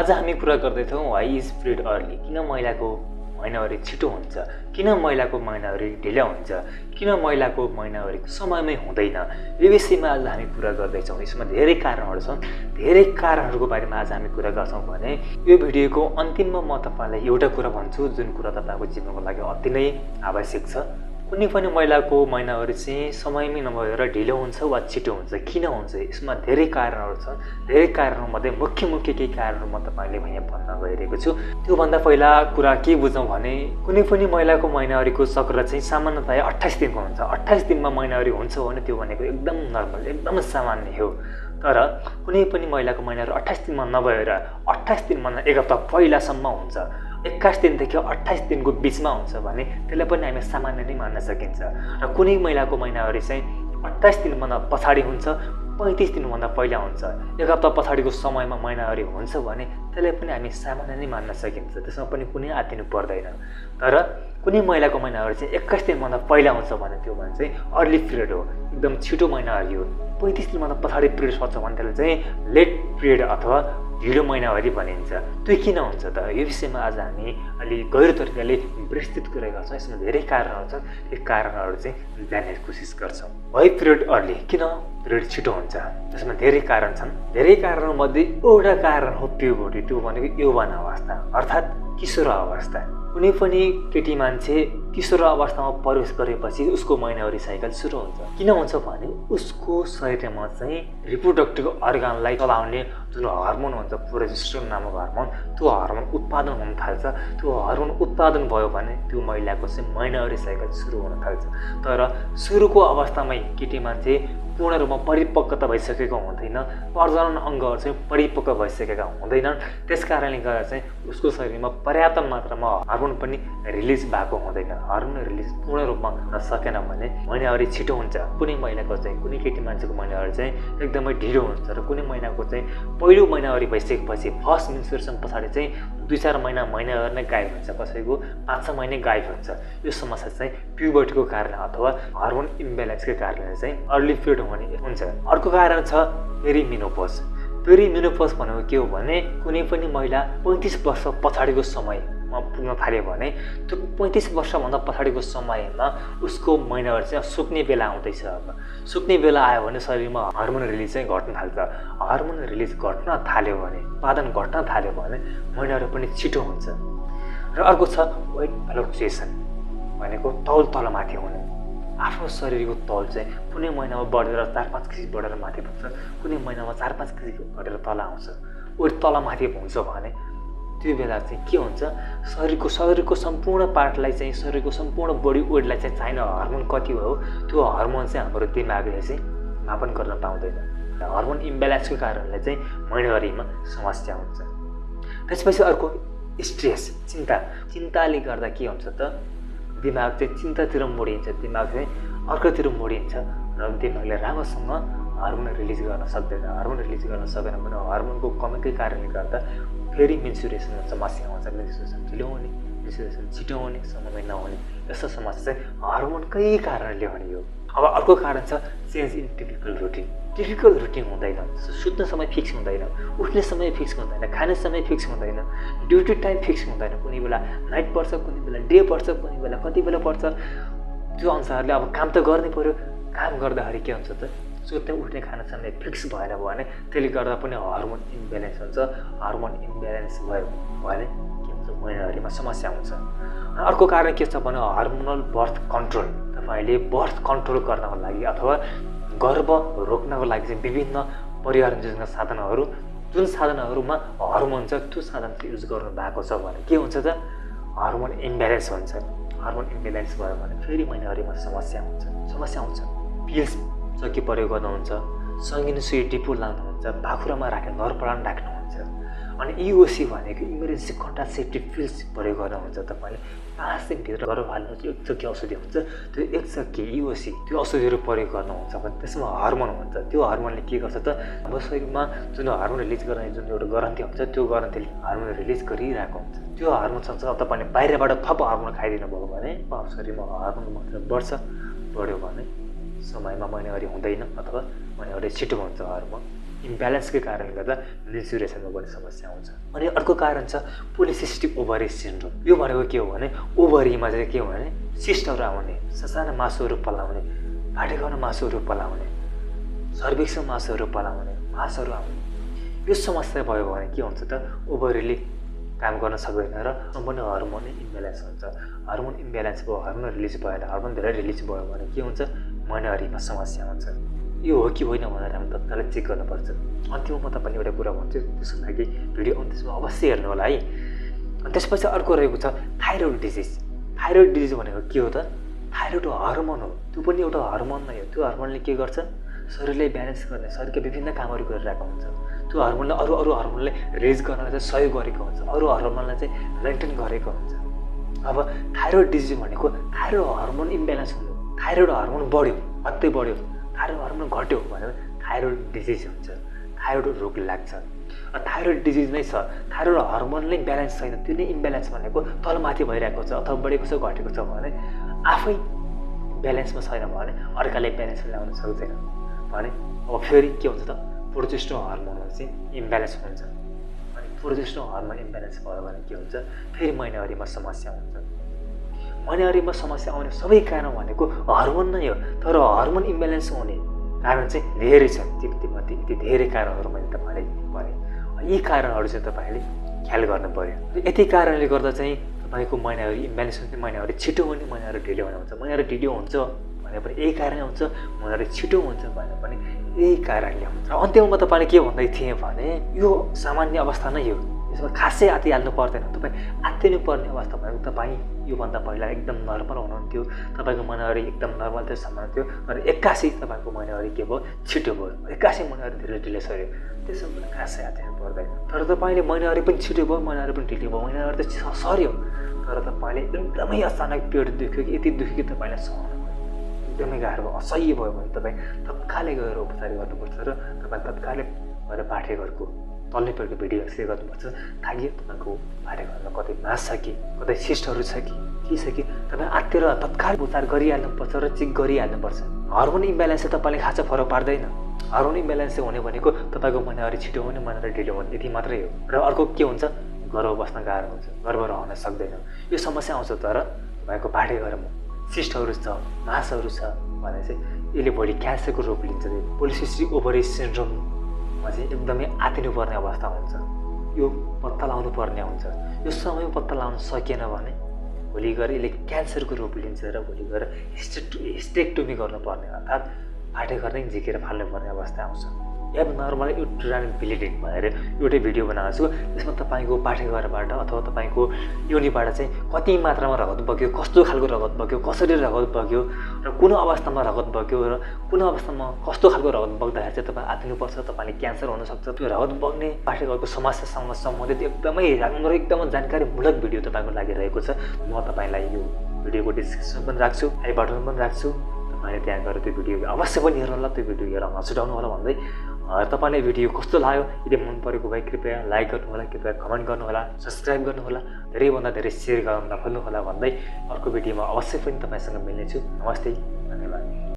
आज हामी कुरा गर्दैछौँ वाइ इज पिरियड अर्ली, किन महिलाको महिनावारी छिटो हुन्छ, किन महिलाको महिनावारी ढिलो हुन्छ, किन महिलाको महिनावारी समयमै हुँदैन, यो विषयमा आज हामी कुरा गर्दैछौँ। यसमा धेरै कारणहरू छन्। धेरै कारणहरूको बारेमा आज हामी कुरा गर्छौँ भने यो भिडियोको अन्तिममा म तपाईँलाई एउटा कुरा भन्छु जुन कुरा तपाईँको जीवनको लागि अति नै आवश्यक छ। कुनै पनि महिलाको महिनावारी चाहिँ समयमै नभएर ढिलो हुन्छ वा छिटो हुन्छ, किन हुन्छ? यसमा धेरै कारणहरू छन्। धेरै कारणहरूमध्ये मुख्य केही कारणहरू म तपाईँले यहाँ भन्न गइरहेको छु। त्योभन्दा पहिला कुरा के बुझौँ भने कुनै पनि महिलाको महिनावारीको चक्र चाहिँ सामान्यतया 28 दिनको हुन्छ। 28 दिनमा महिनावारी हुन्छ भने त्यो भनेको एकदम नर्मल, एकदम सामान्य हो। तर कुनै पनि महिलाको महिनावारी 28 दिनमा नभएर 28 दिनभन्दा एक हप्ता पहिलासम्म हुन्छ, 21 दिनदेखि 28 दिनको बिचमा हुन्छ भने त्यसलाई पनि हामी सामान्य नै मान्न सकिन्छ। र कुनै महिलाको महिनावारी चाहिँ 28 दिनभन्दा पछाडि हुन्छ, 35 दिनभन्दा पहिला हुन्छ, एक हप्ता पछाडिको समयमा महिनावारी हुन्छ भने त्यसलाई पनि हामी सामान्य नै मान्न सकिन्छ। त्यसमा पनि कुनै आत्तिनु पर्दैन। तर कुनै महिलाको महिनावारी चाहिँ 21 दिनभन्दा पहिला हुन्छ भने त्यो भने चाहिँ अर्ली पिरियड हो, एकदम छिटो महिनावारी हो। 35 दिनभन्दा पछाडि पिरियड सर्छ भने त्यसलाई चाहिँ लेट पिरियड अथवा ढिलो महिनावारी भनिन्छ। त्यो किन हुन्छ त? यो विषयमा आज हामी अलि गहिरो तरिकाले विस्तृत कुरा गर्छौँ। यसमा धेरै कारणहरू छन्। ती कारणहरू चाहिँ जान्ने कोसिस गर्छौँ। वाइ पिरियड अर्ली, किन पिरियड छिटो हुन्छ? त्यसमा धेरै कारण छन्। धेरै कारणहरूमध्ये एउटा कारण हो प्युबर्टी। त्यो भनेको यौवन अवस्था अर्थात् किशोर अवस्था। कुनै पनि केटी मान्छे किशोर अवस्थामा प्रवेश गरेपछि उसको महिनावारी साइकल सुरु हुन्छ। किन हुन्छ भने उसको शरीरमा चाहिँ रिप्रोडक्टिभ अर्गानलाई चलाउने जुन हर्मोन हुन्छ, प्रोजेस्टेरोन नामक हर्मोन, त्यो हर्मोन उत्पादन हुन थाल्छ। त्यो हर्मोन उत्पादन भयो भने त्यो महिलाको चाहिँ महिनावारी साइकल सुरु हुन थाल्छ। तर सुरुको अवस्थामै केटी मान्छे पूर्ण रूपमा परिपक्वता भइसकेको हुँदैन, प्रजनन अङ्गहरू चाहिँ परिपक्व भइसकेका हुँदैनन्। त्यस कारणले गर्दा चाहिँ उसको शरीरमा पर्याप्त मात्रामा हर्मोन पनि रिलिज भएको हुँदैन। हर्मोन रिलिज पूर्ण रूपमा हुन सकेन भने महिनावारी छिटो हुन्छ। कुनै महिलाको चाहिँ कुनै केटी मान्छेको महिनावारी चाहिँ एकदमै ढिलो हुन्छ र कुनै महिनाको चाहिँ पहिलो महिनावारी भइसकेपछि फर्स्ट मेन्स्ट्रुएसन पछाडि चाहिँ 2-4 महिना महिनावारी नै गायब हुन्छ, कसैको 5-6 महिना गायब हुन्छ। यो समस्या चाहिँ प्युबर्टीको कारण अथवा हर्मोन इम्ब्यालेन्सको कारणले चाहिँ अर्ली पिरियड हुने हुन्छ। अर्को कारण छ पेरिमेनोपज। पेरिमेनोपज भनेको के हो भने कुनै पनि महिला 35 वर्ष पछाडिको समयमा पुग्न थाल्यो भने त्यो 35 वर्षभन्दा पछाडिको समयमा उसको महिनावारी चाहिँ सुक्ने बेला आउँदैछ। अब सुक्ने बेला आयो भने शरीरमा हर्मोन रिलिज चाहिँ घट्न थाल्छ। हर्मोन रिलिज घट्न थाल्यो भने, उत्पादन घट्न थाल्यो भने महिनावारी पनि छिटो हुन्छ। र अर्को छ वेट फ्लक्चुएसन भनेको तौल तलमाथि हुने। आफ्नो शरीरको तौल चाहिँ कुनै महिनामा बढेर 4-5 केजी बढेर माथि पुग्छ, कुनै महिनामा 4-5 केजी घटेर तल आउँछ। वेट तलमाथि हुन्छ भने त्यो बेला चाहिँ के हुन्छ, शरीरको सम्पूर्ण पार्टलाई चाहिँ, शरीरको सम्पूर्ण बडी वेटलाई चाहिँ चाहिने हर्मोन कति हो त्यो हर्मोन चाहिँ हाम्रो दिमागले चाहिँ मापन गर्न पाउँदैन। हर्मोन इम्ब्यालेन्सको कारणले चाहिँ महिनावारीमा समस्या हुन्छ। त्यसपछि अर्को स्ट्रेस, चिन्ताले गर्दा के हुन्छ त, दिमाग चाहिँ चिन्तातिर मोडिन्छ, दिमाग चाहिँ अर्कोतिर मोडिन्छ र दिमागले राम्रोसँग हर्मोन रिलिज गर्न सक्दैन। हर्मोन रिलिज गर्न सकेन भने हर्मोनको कमीकै कारणले गर्दा फेरि मेन्स्ट्रुएसनमा समस्या आउँछ। मेन्स्ट्रुएसन ढिलो हुने, मेन्स्ट्रुएसन छिटो हुने, समयमै नहुने, यस्तो समस्या चाहिँ हर्मोनकै कारणले हुने हो। अब अर्को कारण छ change in typical routine. Typical routine हुँदैन, सुत्ने समय फिक्स हुँदैन, उठ्ने समय फिक्स हुँदैन, खाने समय फिक्स हुँदैन, ड्युटी टाइम फिक्स हुँदैन। कुनै बेला नाइट पर्छ, कुनै बेला डे पर्छ, कुनै बेला कति बेला पर्छ। त्यो अनुसारले अब काम त गर्नै पर्यो। काम गर्दाखेरि के हुन्छ त, सुत्ने उठ्ने खाने समय फिक्स भएन भने त्यसले गर्दा पनि हर्मोन इम्ब्यालेन्स हुन्छ। हर्मोन इम्ब्यालेन्स भयो भने के हुन्छ, महिनावारीमा समस्या हुन्छ। अर्को कारण के छ भने हर्मोनल बर्थ कन्ट्रोल। तपाईँले बर्थ कन्ट्रोल गर्नको लागि अथवा गर्भ रोक्नको लागि चाहिँ विभिन्न परिवारजनक साधनहरू, जुन साधनहरूमा हर्मोन छ त्यो साधन चाहिँ युज गर्नु भएको छ भने के हुन्छ त, हर्मोन इम्ब्यालेन्स हुन्छ। हर्मोन इम्ब्यालेन्स भयो भने फेरि महिनावारीमा समस्या हुन्छ। पिल्स जति प्रयोग गर्नुहुन्छ, सङ्गिन सुई डिपो लाउनुहुन्छ, बाखुरामा राख्ने नरप्राण राख्नुहुन्छ। अनि इओसी भनेको इमर्जेन्सी कन्ट्रासेप्टिभ पिल्स प्रयोग गर्नुहुन्छ। तपाईँले 5 दिनभित्र गर्भ हाल्नु एक चक्की औषधि हुन्छ, त्यो एक चक्की इओसी त्यो औषधिहरू प्रयोग गर्नुहुन्छ भने त्यसमा हर्मोन हुन्छ। त्यो हर्मोनले के गर्छ त, हाम्रो शरीरमा जुन हर्मोन रिलिज गर्ने जुन एउटा ग्रन्थि हुन्छ त्यो ग्रन्थिले हर्मोन रिलिज गरिरहेको हुन्छ। त्यो हर्मोन सँगसँगै तपाईँले बाहिरबाट थप हर्मोन खाइदिनु भयो भने शरीरमा हर्मोनको मात्रा बढ्यो भने समयमा महिनावारी हुँदैन अथवा महिनावारी छिटो हुन्छ। हर्मोन इम्ब्यालेन्सकै कारणले गर्दा मेन्स्ट्रुएसनमा बढी समस्या आउँछ। अनि अर्को कारण छ पोलिसिस्टिक ओभरी सिन्ड्रोम। यो भनेको के हो भने ओभरीमा चाहिँ के हो भने सिस्टहरू आउने, साना मासुहरू पलाउने, भाटेकाउन मासुहरू पलाउने, सर्भिक्समा मासुहरू पलाउने, मासहरू आउने। यो समस्या भयो भने के हुन्छ त ओभरीले काम गर्न सक्दैन र सम्पूर्ण हर्मोन इम्ब्यालेन्स हुन्छ। हर्मोन इम्ब्यालेन्स भयो, हर्मोन रिलिज भएन, हर्मोन धेरै रिलिज भयो भने के हुन्छ महिनावारीमा समस्या हुन्छ। यो हो कि होइन भनेर हामी तत्काल चेक गर्नुपर्छ। अन्तिममा म तपाईँले एउटा कुरा भन्छु, त्यसको लागि भिडियो अन्तिममा अवश्य हेर्नु होला है। अनि त्यसपछि अर्को रहेको छ थाइरोइड डिजिज। थाइरोइड डिजिज भनेको के हो त? थाइरोइड हर्मोन हो, त्यो पनि एउटा हर्मोन नै हो। त्यो हर्मोनले के गर्छ शरीरलाई ब्यालेन्स गर्ने, शरीरका विभिन्न कामहरू गरिरहेको हुन्छ। त्यो हर्मोनले अरू हर्मोनले रिलिज गर्नलाई चाहिँ सहयोग गरेको हुन्छ, अरू हर्मोनलाई चाहिँ मेन्टेन गरेको हुन्छ। अब थाइरोइड डिजिज भनेको थाइरोइड हर्मोन इम्ब्यालेन्स हुनु, थाइरोइड हर्मोन बढ्यो, हत्तै बढ्यो, थाइरोइड हर्मोन घट्यो भने थाइरोइड डिजिज हुन्छ, थाइरोइड रोग लाग्छ। थाइरोइड डिजिज नै छ, थाइरोइड हर्मोन नै ब्यालेन्स छैन, त्यो नै इम्ब्यालेन्स भनेको तलमाथि भइरहेको छ अथवा बढेको छ घटेको छ भने आफै ब्यालेन्समा छैन भने अर्काले ब्यालेन्समा ल्याउन सक्दैन भने अब फेरि के हुन्छ त प्रोजेस्टेरोन हर्मोन चाहिँ इम्ब्यालेन्स हुन्छ। अनि प्रोजेस्टेरोन हर्मोन इम्ब्यालेन्स भयो भने के हुन्छ फेरि महिनावारीमा समस्या हुन्छ। महिनावारीमा समस्या आउने सबै कारण भनेको हर्मोन नै हो, तर हर्मोन इम्ब्यालेन्स हुने कारण चाहिँ धेरै छ। ती धेरै कारणहरू मैले तपाईँलाई भने, यी कारणहरू चाहिँ तपाईँले ख्याल गर्नु पर्यो। यति कारणले गर्दा चाहिँ तपाईँको महिनावारी इम्ब्यालेन्स हुन्छ, महिनावारी छिटो हुने, महिनावारी ढिलो हुने हुन्छ। महिनावारी ढिलो हुन्छ भने पनि यही कारणले हुन्छ, महिनावारी छिटो हुन्छ भने पनि यही कारणले हुन्छ। र अन्त्यमा म तपाईँले के भन्दै थिएँ भने यो सामान्य अवस्था नै हो, यसमा खासै आत्तिहाल्नु पर्दैन। तपाईँ आत्तिनु पर्ने अवस्था भनेको तपाईँ योभन्दा पहिला एकदम नर्मल हुनुहुन्थ्यो, तपाईँको महिनावारी एकदम नर्मल थियो, सामान्य थियो, तर एक्कासी तपाईँको महिनावारी के भयो छिटो भयो, एक्कासी महिनावारी धेरै ढिलो सर्यो, त्यसो पनि खासै आत्तिनु पर्दैन। तर तपाईँले महिनावारी पनि छिटो भयो, महिनावारी पनि ढिलो भयो, महिनावारी त सर्यो, तर तपाईँले एकदमै अचानक पेट दुख्यो कि यति दुख्यो कि तपाईँलाई सहन एकदमै गाह्रो भयो, असह्य भयो भने तपाईँ तत्कालै गएर उपचार गर्नुपर्छ र तपाईँ तत्कालै गएर पाठेघरको तल्लो पेटको भिडियो एक्सरे गर्नुपर्छ ताकि तपाईँको पाठेघरमा कतै मास छ कि कतै सिस्टहरू छ कि के छ कि तपाईँ आत्तिएर तत्काल उपचार गरिहाल्नुपर्छ र चेक गरिहाल्नुपर्छ। हर्मोन इम्ब्यालेन्स चाहिँ तपाईँले खासै फरक पार्दैन। हर्मोन इम्ब्यालेन्स हुने भनेको तपाईँको महिनावारी छिटो हुने, महिनावारी ढिलो हुने, यति मात्रै हो। र अर्को के हुन्छ गर्भ बस्न गाह्रो हुन्छ, गर्भ रहन सक्दैन। यो समस्या आउँछ तर तपाईँको पाठेघरमा सिस्टहरू छ, मासहरू छ भने चाहिँ यसले भोलि क्यान्सरको रूप लिन्छ। पोलिसिस्टिक ओभरी सिन्ड्रोममा चाहिँ एकदमै आत्तिनुपर्ने अवस्था हुन्छ, यो पत्ता लगाउनु पर्ने हुन्छ। यो समयमा पत्ता लगाउन सकिएन भने भोलि गएर यसले क्यान्सरको रूप लिन्छ र भोलि गएर हिस्टेक्टोमी गर्नुपर्ने अर्थात् पाठेघर नै झिकेर फाल्नुपर्ने अवस्था आउँछ। एबनर्मल युटराइन ब्लिडिङ भनेर एउटै भिडियो बनाएको छु, त्यसमा तपाईँको पाठेघरबाट अथवा तपाईँको योनिबाट चाहिँ कति मात्रामा रगत बग्यो, कस्तो खालको रगत बग्यो, कसरी रगत बग्यो र कुन अवस्थामा रगत बग्यो र कुन अवस्थामा कस्तो खालको रगत बग्दाखेरि चाहिँ तपाईँ आत्तिनुपर्छ, तपाईँले क्यान्सर हुनसक्छ। त्यो रगत बग्ने पाठेघरको समस्यासँग सम्बन्धित एकदमै राम्रो एकदमै जानकारीमूलक भिडियो तपाईँको लागि रहेको छ। म तपाईँलाई यो भिडियोको डिस्क्रिप्सन पनि राख्छु, आई बटन पनि राख्छु, तपाईँले त्यहाँ गएर त्यो भिडियो अवश्य पनि हेर्नु होला, त्यो भिडियो हेरेर नछुटाउनु होला भन्दै तपाईँलाई भिडियो कस्तो लाग्यो यदि मन परेको भए कृपया लाइक गर्नुहोला, कृपया कमेन्ट गर्नुहोला, सब्सक्राइब गर्नुहोला, धेरैभन्दा धेरै सेयर गर्न नभुल्नुहोला भन्दै अर्को भिडियोमा अवश्य पनि तपाईँसँग मिल्नेछु। नमस्ते, धन्यवाद।